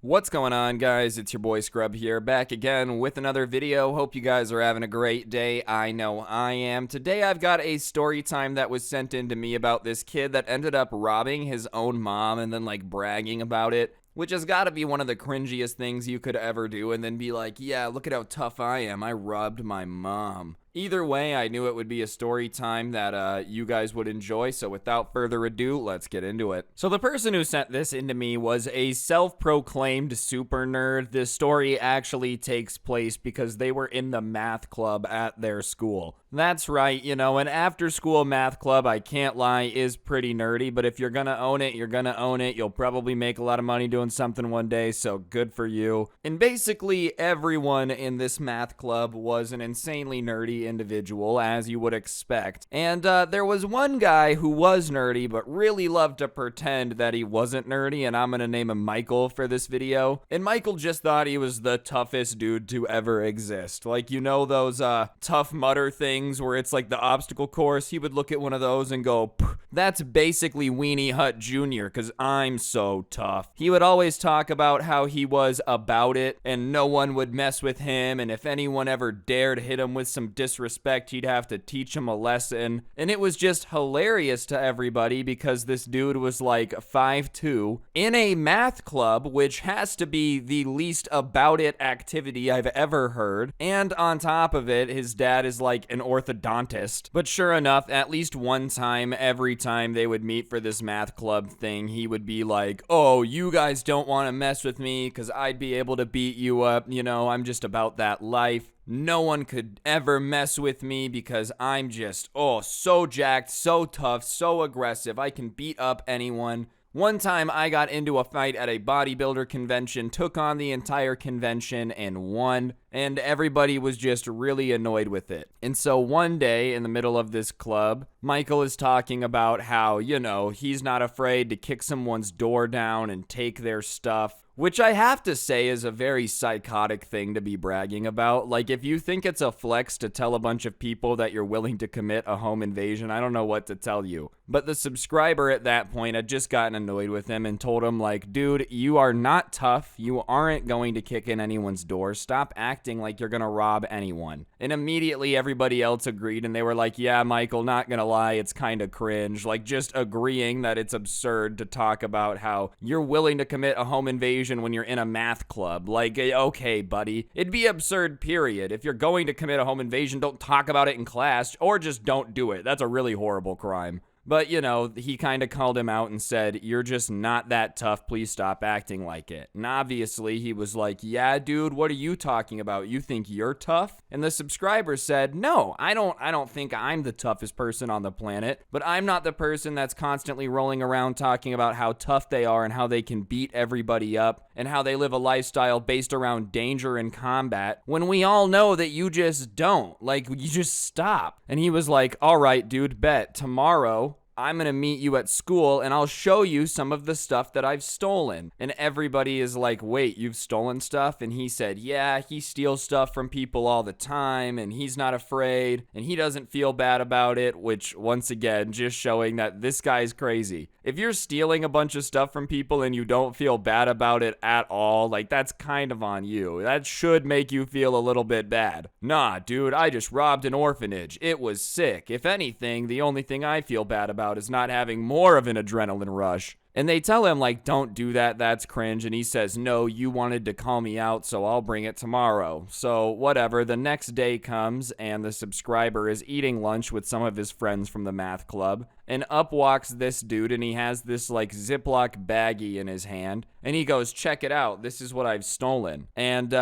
What's going on, guys? It's your boy Scrub here, back again with another video. Hope you guys are having a great day. I know I am. Today I've got a story time that was sent in to me about this kid that ended up robbing his own mom and then bragging about it, which has got to be one of the cringiest things you could ever do, and then be like, yeah, look at how tough I am. I robbed my mom. Either way, I knew it would be a story time that you guys would enjoy, so without further ado, let's get into it. So the person who sent this into me was a self-proclaimed super nerd. This story actually takes place because they were in the math club at their school. That's right, an after-school math club, I can't lie, is pretty nerdy, but if you're gonna own it, you're gonna own it. You'll probably make a lot of money doing something one day, so good for you. And basically, everyone in this math club was an insanely nerdy individual, as you would expect. And there was one guy who was nerdy, but really loved to pretend that he wasn't nerdy, and I'm gonna name him Michael for this video. And Michael just thought he was the toughest dude to ever exist. Those Tough Mudder things where it's like the obstacle course? He would look at one of those and go, that's basically Weenie Hut Jr., because I'm so tough. He would always talk about how he was about it, and no one would mess with him, and if anyone ever dared hit him with some disrespect, he'd have to teach him a lesson. And it was just hilarious to everybody because this dude was like 5'2", in a math club, which has to be the least about it activity I've ever heard. And on top of it, his dad is like an orthodontist. But sure enough, at least one time, every time they would meet for this math club thing, he would be like, oh, you guys don't want to mess with me because I'd be able to beat you up. I'm just about that life. No one could ever mess with me because I'm just, so jacked, so tough, so aggressive. I can beat up anyone. One time I got into a fight at a bodybuilder convention, took on the entire convention and won, and everybody was just really annoyed with it. And so one day in the middle of this club, Michael is talking about how, he's not afraid to kick someone's door down and take their stuff. Which I have to say is a very psychotic thing to be bragging about. Like, if you think it's a flex to tell a bunch of people that you're willing to commit a home invasion, I don't know what to tell you. But the subscriber at that point had just gotten annoyed with him and told him, dude, you are not tough. You aren't going to kick in anyone's door. Stop acting like you're gonna rob anyone. And immediately everybody else agreed, and they were like, yeah, Michael, not gonna lie, it's kind of cringe. Just agreeing that it's absurd to talk about how you're willing to commit a home invasion when you're in a math club. Okay, buddy. It'd be absurd, period. If you're going to commit a home invasion, don't talk about it in class, or just don't do it. That's a really horrible crime. But, he kind of called him out and said, you're just not that tough. Please stop acting like it. And obviously, he was like, yeah, dude, what are you talking about? You think you're tough? And the subscriber said, no, I don't think I'm the toughest person on the planet, but I'm not the person that's constantly rolling around talking about how tough they are and how they can beat everybody up and how they live a lifestyle based around danger and combat, when we all know that you just don't. You just stop. And he was like, all right, dude, bet tomorrow I'm gonna meet you at school and I'll show you some of the stuff that I've stolen. And everybody is like, wait, you've stolen stuff? And he said, yeah, he steals stuff from people all the time and he's not afraid and he doesn't feel bad about it, which once again, just showing that this guy's crazy. If you're stealing a bunch of stuff from people and you don't feel bad about it at all, that's kind of on you. That should make you feel a little bit bad. Nah, dude, I just robbed an orphanage. It was sick. If anything, the only thing I feel bad about is not having more of an adrenaline rush. And they tell him, don't do that, that's cringe. And he says, no, you wanted to call me out, so I'll bring it tomorrow. So whatever, the next day comes and the subscriber is eating lunch with some of his friends from the math club. And up walks this dude, and he has this Ziploc baggie in his hand. And he goes, check it out, this is what I've stolen. And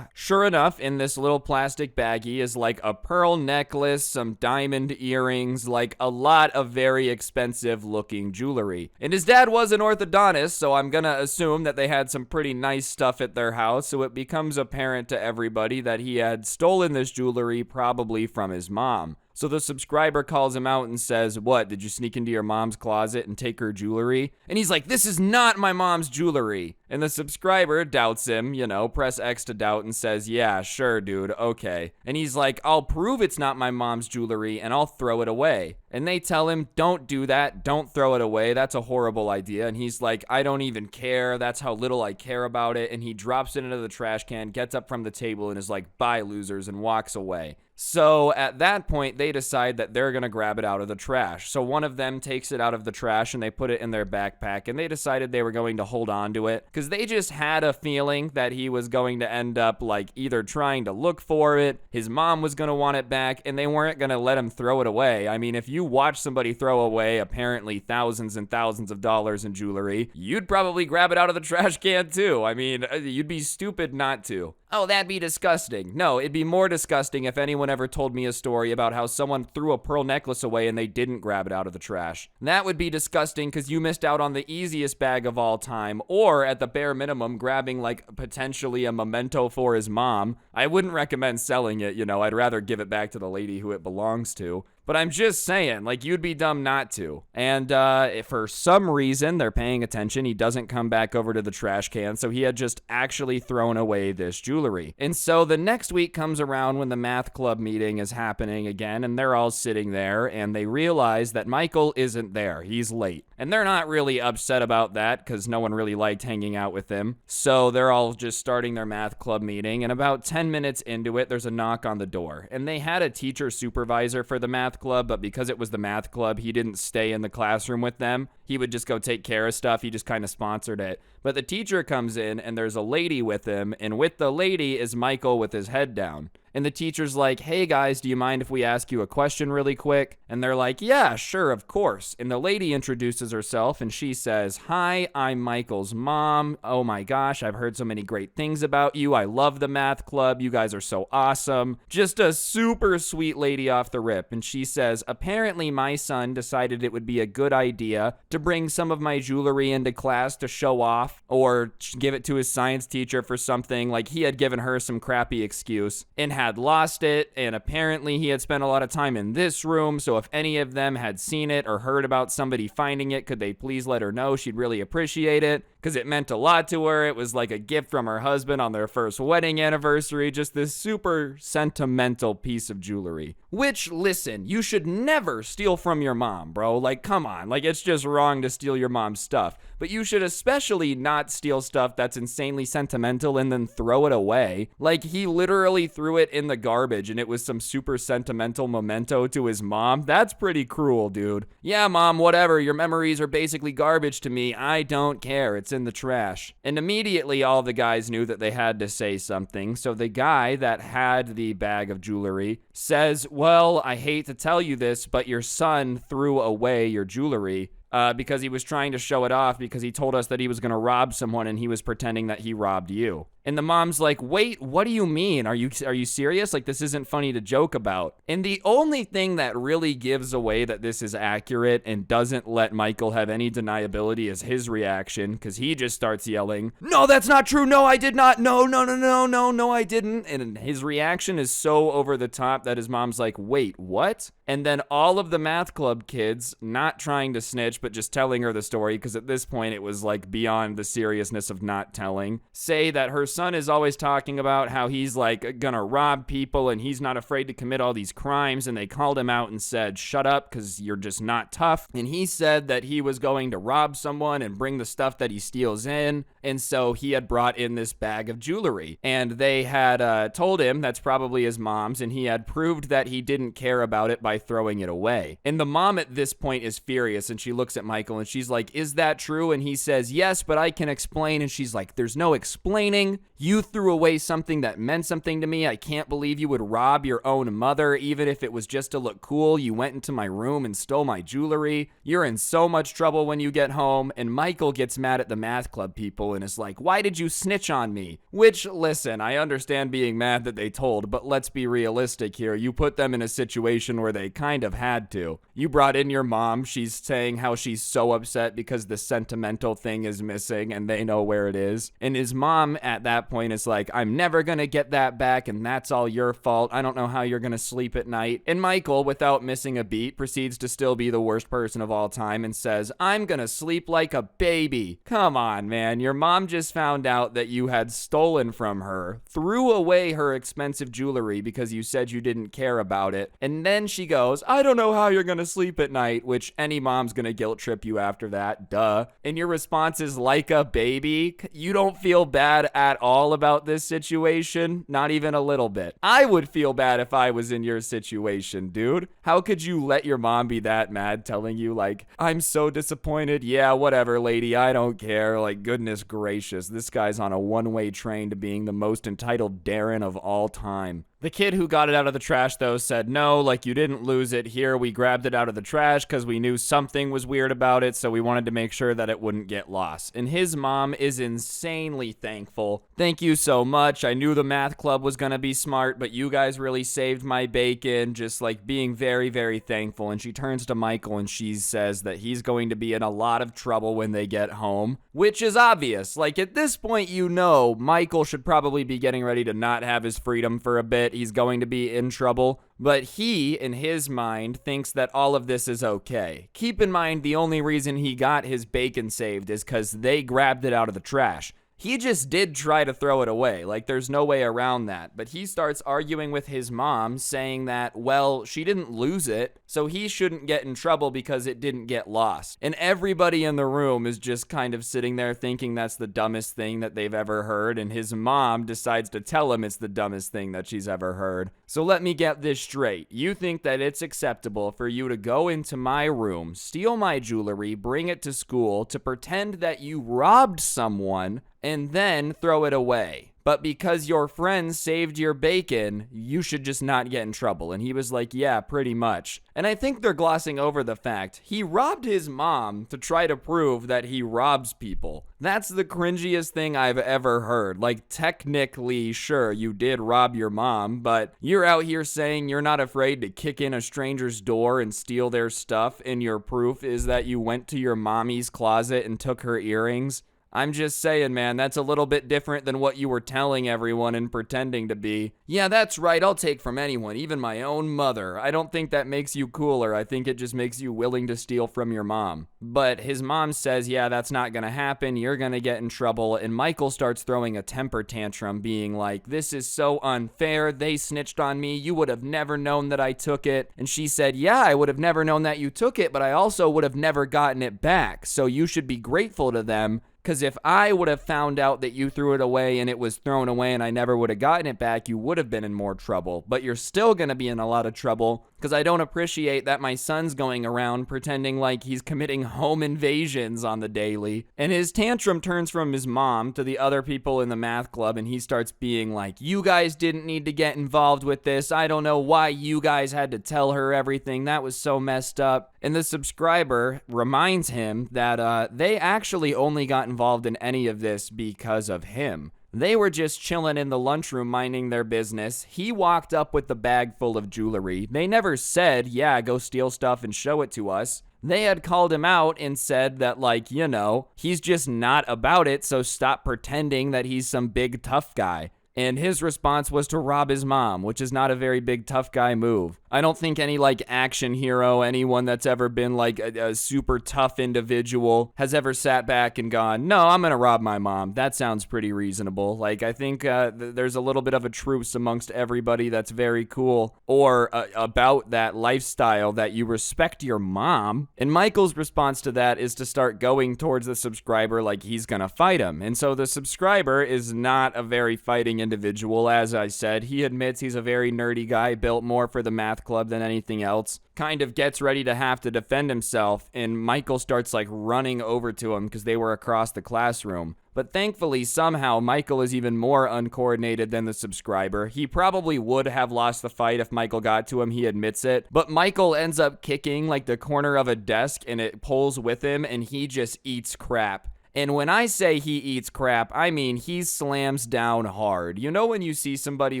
sure enough, in this little plastic baggie is a pearl necklace, some diamond earrings, a lot of very expensive looking jewelry. And his dad was an orthodontist, so I'm gonna assume that they had some pretty nice stuff at their house. So it becomes apparent to everybody that he had stolen this jewelry probably from his mom. So the subscriber calls him out and says, what, did you sneak into your mom's closet and take her jewelry? And he's like, this is not my mom's jewelry. And the subscriber doubts him, press X to doubt and says, yeah, sure, dude, okay. And he's like, I'll prove it's not my mom's jewelry and I'll throw it away. And they tell him, don't do that, don't throw it away, that's a horrible idea. And he's like, I don't even care, that's how little I care about it. And he drops it into the trash can, gets up from the table and is like, bye losers, and walks away. So at that point, they decide that they're going to grab it out of the trash. So one of them takes it out of the trash and they put it in their backpack, and they decided they were going to hold on to it because they just had a feeling that he was going to end up like either trying to look for it, his mom was going to want it back, and they weren't going to let him throw it away. I mean, if you watch somebody throw away apparently thousands and thousands of dollars in jewelry, you'd probably grab it out of the trash can too. I mean, you'd be stupid not to. Oh, that'd be disgusting. No, it'd be more disgusting if anyone ever told me a story about how someone threw a pearl necklace away and they didn't grab it out of the trash. That would be disgusting because you missed out on the easiest bag of all time, or at the bare minimum, grabbing like potentially a memento for his mom. I wouldn't recommend selling it, I'd rather give it back to the lady who it belongs to. But I'm just saying, like, you'd be dumb not to. And if for some reason they're paying attention, he doesn't come back over to the trash can, so he had just actually thrown away this jewelry. And so the next week comes around when the math club meeting is happening again, and they're all sitting there, and they realize that Michael isn't there. He's late. And they're not really upset about that, because no one really liked hanging out with him. So they're all just starting their math club meeting, and about 10 minutes into it, there's a knock on the door. And they had a teacher supervisor for the math club, but because it was the math club, he didn't stay in the classroom with them. He would just go take care of stuff. He just kind of sponsored it. But the teacher comes in, and there's a lady with him, and with the lady is Michael with his head down. And the teacher's like, hey guys, do you mind if we ask you a question really quick? And they're like, yeah, sure, of course. And the lady introduces herself and she says, hi, I'm Michael's mom. Oh my gosh, I've heard so many great things about you. I love the math club. You guys are so awesome. Just a super sweet lady off the rip. And she says, apparently my son decided it would be a good idea to bring some of my jewelry into class to show off or give it to his science teacher for something. Like he had given her some crappy excuse and had lost it, and apparently he had spent a lot of time in this room, so if any of them had seen it or heard about somebody finding it, could they please let her know? She'd really appreciate it, because it meant a lot to her. It was like a gift from her husband on their first wedding anniversary, just this super sentimental piece of jewelry. Which, listen, you should never steal from your mom, bro. Like, come on. Like, it's just wrong to steal your mom's stuff. But you should especially not steal stuff that's insanely sentimental and then throw it away. Like, he literally threw it in the garbage and it was some super sentimental memento to his mom. That's pretty cruel, dude. Yeah, mom, whatever. Your memories are basically garbage to me. I don't care. It's in the trash. And immediately all the guys knew that they had to say something. So the guy that had the bag of jewelry says, well, I hate to tell you this, but your son threw away your jewelry. Because he was trying to show it off because he told us that he was going to rob someone and he was pretending that he robbed you. And the mom's like, wait, what do you mean? Are you serious? Like, this isn't funny to joke about. And the only thing that really gives away that this is accurate and doesn't let Michael have any deniability is his reaction, because he just starts yelling, no, that's not true. No, I did not. No, I didn't. And his reaction is so over the top that his mom's like, wait, what? And then all of the math club kids, not trying to snitch, but just telling her the story, because at this point it was like beyond the seriousness of not telling, say that her son is always talking about how he's like gonna rob people and he's not afraid to commit all these crimes, and they called him out and said, shut up, because you're just not tough. And he said that he was going to rob someone and bring the stuff that he steals in, and so he had brought in this bag of jewelry, and they had told him that's probably his mom's, and he had proved that he didn't care about it by throwing it away. And the mom at this point is furious, and she looks at Michael and she's like, is that true? And he says, yes, but I can explain. And she's like, there's no explaining. You threw away something that meant something to me. I can't believe you would rob your own mother, even if it was just to look cool. You went into my room and stole my jewelry. You're in so much trouble when you get home. And Michael gets mad at the math club people and is like, why did you snitch on me? Which, listen, I understand being mad that they told, but let's be realistic here. You put them in a situation where they kind of had to. You brought in your mom. She's saying how she's so upset because the sentimental thing is missing and they know where it is. And his mom at that point is like, I'm never gonna get that back and that's all your fault. I don't know how you're gonna sleep at night. And Michael, without missing a beat, proceeds to still be the worst person of all time and says, I'm gonna sleep like a baby. Come on, man. Your mom just found out that you had stolen from her, threw away her expensive jewelry because you said you didn't care about it, and then she goes, I don't know how you're gonna sleep at night, which any mom's gonna guilt trip you after that, duh. And your response is like a baby? You don't feel bad at all about this situation? Not even a little bit. I would feel bad if I was in your situation, dude. How could you let your mom be that mad, telling you like, I'm so disappointed, yeah, whatever, lady, I don't care. Like, goodness gracious, this guy's on a one-way train to being the most entitled Darren of all time. The kid who got it out of the trash, though, said, no, like, you didn't lose it here. We grabbed it out of the trash because we knew something was weird about it, so we wanted to make sure that it wouldn't get lost. And his mom is insanely thankful. Thank you so much. I knew the math club was going to be smart, but you guys really saved my bacon. Just, like, being very, very thankful. And she turns to Michael and she says that he's going to be in a lot of trouble when they get home, which is obvious. Like, at this point, you know, Michael should probably be getting ready to not have his freedom for a bit. He's going to be in trouble, but he, in his mind, thinks that all of this is okay. Keep in mind, the only reason he got his bacon saved is because they grabbed it out of the trash. He just did try to throw it away, like there's no way around that, but he starts arguing with his mom, saying that, well, she didn't lose it, so he shouldn't get in trouble because it didn't get lost. And everybody in the room is just kind of sitting there thinking that's the dumbest thing that they've ever heard, and his mom decides to tell him it's the dumbest thing that she's ever heard. So let me get this straight. You think that it's acceptable for you to go into my room, steal my jewelry, bring it to school, to pretend that you robbed someone, and then throw it away. But because your friend saved your bacon, you should just not get in trouble. And he was like, yeah, pretty much. And I think they're glossing over the fact he robbed his mom to try to prove that he robs people. That's the cringiest thing I've ever heard. Like, technically, sure, you did rob your mom, but you're out here saying you're not afraid to kick in a stranger's door and steal their stuff, and your proof is that you went to your mommy's closet and took her earrings. I'm just saying, man, that's a little bit different than what you were telling everyone and pretending to be. Yeah, that's right, I'll take from anyone, even my own mother. I don't think that makes you cooler. I think it just makes you willing to steal from your mom. But his mom says, yeah, that's not gonna happen. You're gonna get in trouble. And Michael starts throwing a temper tantrum, being like, this is so unfair. They snitched on me. You would have never known that I took it. And she said, yeah, I would have never known that you took it, but I also would have never gotten it back. So you should be grateful to them. Because if I would have found out that you threw it away and it was thrown away and I never would have gotten it back, you would have been in more trouble. But you're still going to be in a lot of trouble because I don't appreciate that my son's going around pretending like he's committing home invasions on the daily. And his tantrum turns from his mom to the other people in the math club, and he starts being like, you guys didn't need to get involved with this. I don't know why you guys had to tell her everything. That was so messed up. And the subscriber reminds him that they actually only got involved in any of this because of him. They were just chilling in the lunchroom minding their business. He walked up with the bag full of jewelry. They never said, yeah, go steal stuff and show it to us. They had called him out and said that, like, you know, he's just not about it, so stop pretending that he's some big tough guy. And his response was to rob his mom, which is not a very big tough guy move. I don't think any, like, action hero, anyone that's ever been, like, a super tough individual has ever sat back and gone, no, I'm gonna rob my mom. That sounds pretty reasonable. Like, I think there's a little bit of a truce amongst everybody that's very cool, or about that lifestyle, that you respect your mom. And Michael's response to that is to start going towards the subscriber like he's gonna fight him. And so the subscriber is not a very fighting individual. As I said, he admits he's a very nerdy guy, built more for the math club than anything else. Kind of gets ready to have to defend himself, and Michael starts like running over to him because they were across the classroom. But thankfully, somehow, Michael is even more uncoordinated than the subscriber. He probably would have lost the fight if Michael got to him, he admits it. But Michael ends up kicking like the corner of a desk, and it pulls with him, and he just eats crap. And when I say he eats crap, I mean he slams down hard. You know when you see somebody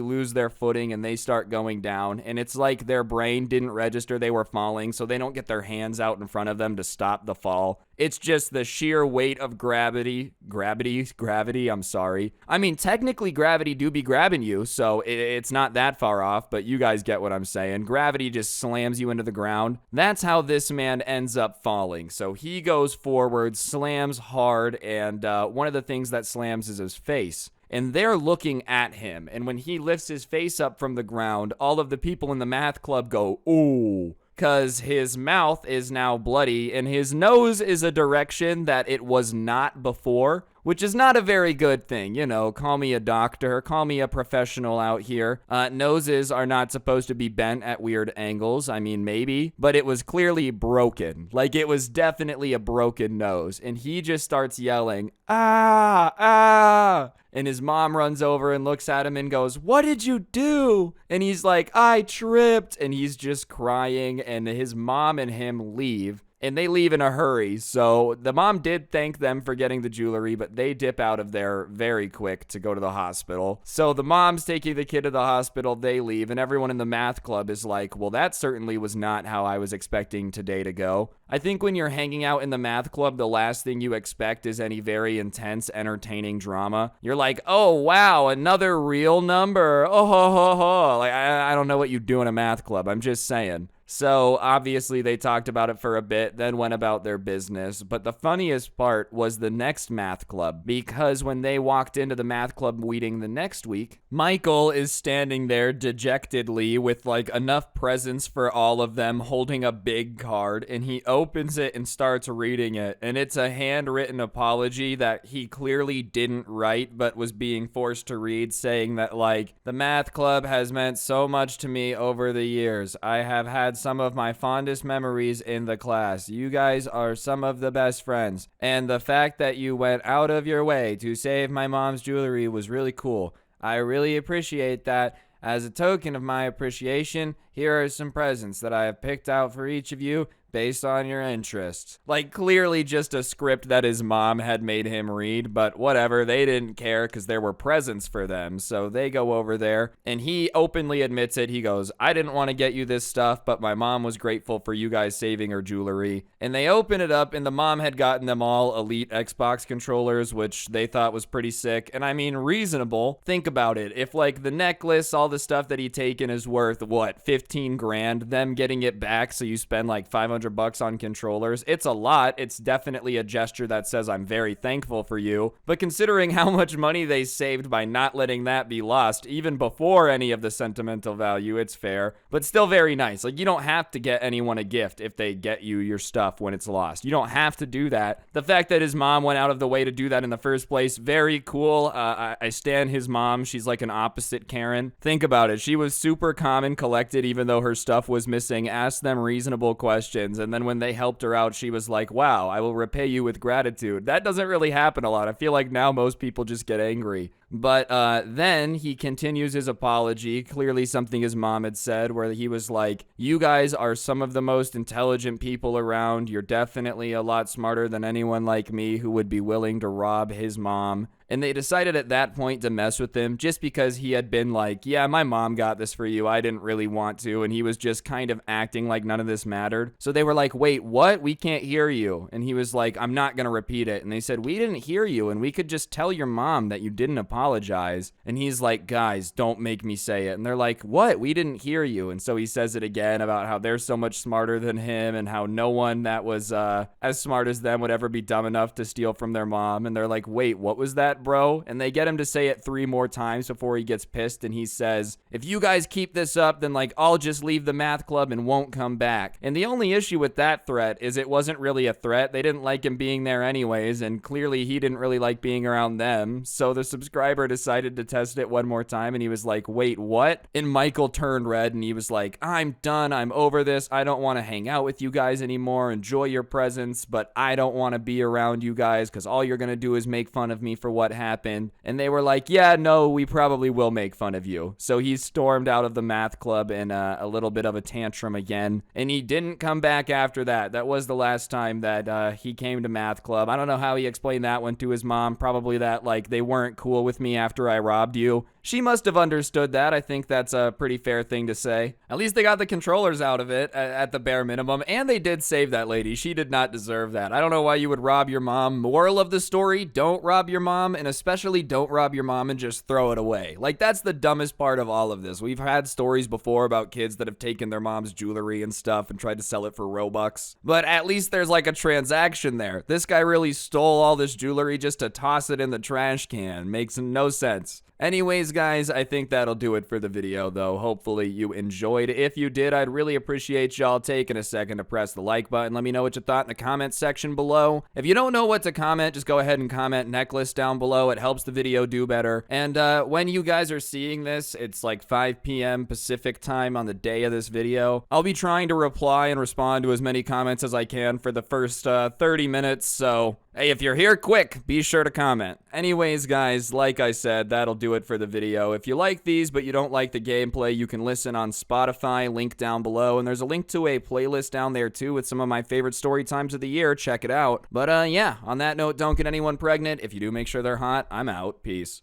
lose their footing and they start going down, and it's like their brain didn't register they were falling, so they don't get their hands out in front of them to stop the fall? It's just the sheer weight of gravity, I'm sorry. I mean, technically gravity do be grabbing you, so it's not that far off, but you guys get what I'm saying. Gravity just slams you into the ground. That's how this man ends up falling. So he goes forward, slams hard, and one of the things that slams is his face. And they're looking at him, and when he lifts his face up from the ground, all of the people in the math club go, ooh, because his mouth is now bloody and his nose is a direction that it was not before, which is not a very good thing. You know, call me a doctor, call me a professional out here. Noses are not supposed to be bent at weird angles. I mean, maybe, but it was clearly broken. Like, it was definitely a broken nose. And he just starts yelling, ah, ah. And his mom runs over and looks at him and goes, what did you do? And he's like, I tripped. And he's just crying, and his mom and him leave. And they leave in a hurry, so the mom did thank them for getting the jewelry, but they dip out of there very quick to go to the hospital. So the mom's taking the kid to the hospital, they leave, and everyone in the math club is like, well, that certainly was not how I was expecting today to go. I think when you're hanging out in the math club, the last thing you expect is any very intense, entertaining drama. You're like, oh, wow, another real number. Oh, ho, ho, ho. Like, I don't know what you do in a math club. I'm just saying. So obviously they talked about it for a bit, then went about their business. But the funniest part was the next math club, because when they walked into the math club meeting the next week, Michael is standing there dejectedly with like enough presents for all of them, holding a big card, and he opens it and starts reading it. And it's a handwritten apology that he clearly didn't write but was being forced to read, saying that like, the math club has meant so much to me over the years. I have had some of my fondest memories in the class. You guys are some of the best friends. And the fact that you went out of your way to save my mom's jewelry was really cool. I really appreciate that. As a token of my appreciation, here are some presents that I have picked out for each of you based on your interests. Like, clearly just a script that his mom had made him read, but whatever, they didn't care because there were presents for them. So they go over there, and he openly admits it. He goes, I didn't want to get you this stuff, but my mom was grateful for you guys saving her jewelry. And they open it up, and the mom had gotten them all elite Xbox controllers, which they thought was pretty sick. And I mean, reasonable. Think about it. If like the necklace, all the stuff that he taken is worth, what, 15 grand, them getting it back so you spend like $500 on controllers, it's a lot. It's definitely a gesture that says I'm very thankful for you. But considering how much money they saved by not letting that be lost, even before any of the sentimental value, it's fair. But still very nice. Like, you don't have to get anyone a gift if they get you your stuff when it's lost. You don't have to do that. The fact that his mom went out of the way to do that in the first place, very cool. I stan his mom. She's like an opposite Karen. Think about it. She was super calm and collected even though her stuff was missing. Asked them reasonable questions. And then when they helped her out, she was like, wow, I will repay you with gratitude. That doesn't really happen a lot. I feel like now most people just get angry. But then he continues his apology, clearly something his mom had said, where he was like, you guys are some of the most intelligent people around. You're definitely a lot smarter than anyone like me who would be willing to rob his mom. And they decided at that point to mess with him just because he had been like, yeah, my mom got this for you. I didn't really want to. And he was just kind of acting like none of this mattered. So they were like, wait, what? We can't hear you. And he was like, I'm not going to repeat it. And they said, we didn't hear you. And we could just tell your mom that you didn't apologize. And he's like, guys, don't make me say it. And they're like, what? We didn't hear you. And so he says it again about how they're so much smarter than him and how no one that was as smart as them would ever be dumb enough to steal from their mom. And they're like, wait, what was that, bro? And they get him to say it 3 more times before he gets pissed, and he says, if you guys keep this up, then like I'll just leave the math club and won't come back. And the only issue with that threat is it wasn't really a threat. They didn't like him being there anyways, and clearly he didn't really like being around them. So the subscribers subscriber decided to test it one more time, and he was like, wait, what? And Michael turned red, and he was like, I'm done. I'm over this. I don't want to hang out with you guys anymore. Enjoy your presence, but I don't want to be around you guys because all you're going to do is make fun of me for what happened. And they were like, yeah, no, we probably will make fun of you. So he stormed out of the math club in a little bit of a tantrum again, and he didn't come back after that. That was the last time that he came to math club. I don't know how he explained that one to his mom. Probably that, like, they weren't cool with me after I robbed you. She must have understood that. I think that's a pretty fair thing to say. At least they got the controllers out of it at the bare minimum, and they did save that lady. She did not deserve that. I don't know why you would rob your mom. Moral of the story, don't rob your mom, and especially don't rob your mom and just throw it away. Like, that's the dumbest part of all of this. We've had stories before about kids that have taken their mom's jewelry and stuff and tried to sell it for Robux, but at least there's like a transaction there. This guy really stole all this jewelry just to toss it in the trash can. Makes no sense. Anyways, guys, I think that'll do it for the video, though. Hopefully you enjoyed. If you did, I'd really appreciate y'all taking a second to press the like button. Let me know what you thought in the comment section below. If you don't know what to comment, just go ahead and comment necklace down below. It helps the video do better. And when you guys are seeing this, it's like 5 p.m. Pacific time on the day of this video. I'll be trying to reply and respond to as many comments as I can for the first 30 minutes, so hey, if you're here quick, be sure to comment. Anyways, guys, like I said, that'll do it for the video. If you like these but you don't like the gameplay, you can listen on Spotify, link down below, and there's a link to a playlist down there too with some of my favorite story times of the year. Check it out. But yeah, on that note, don't get anyone pregnant. If you do, make sure they're hot. I'm out. Peace.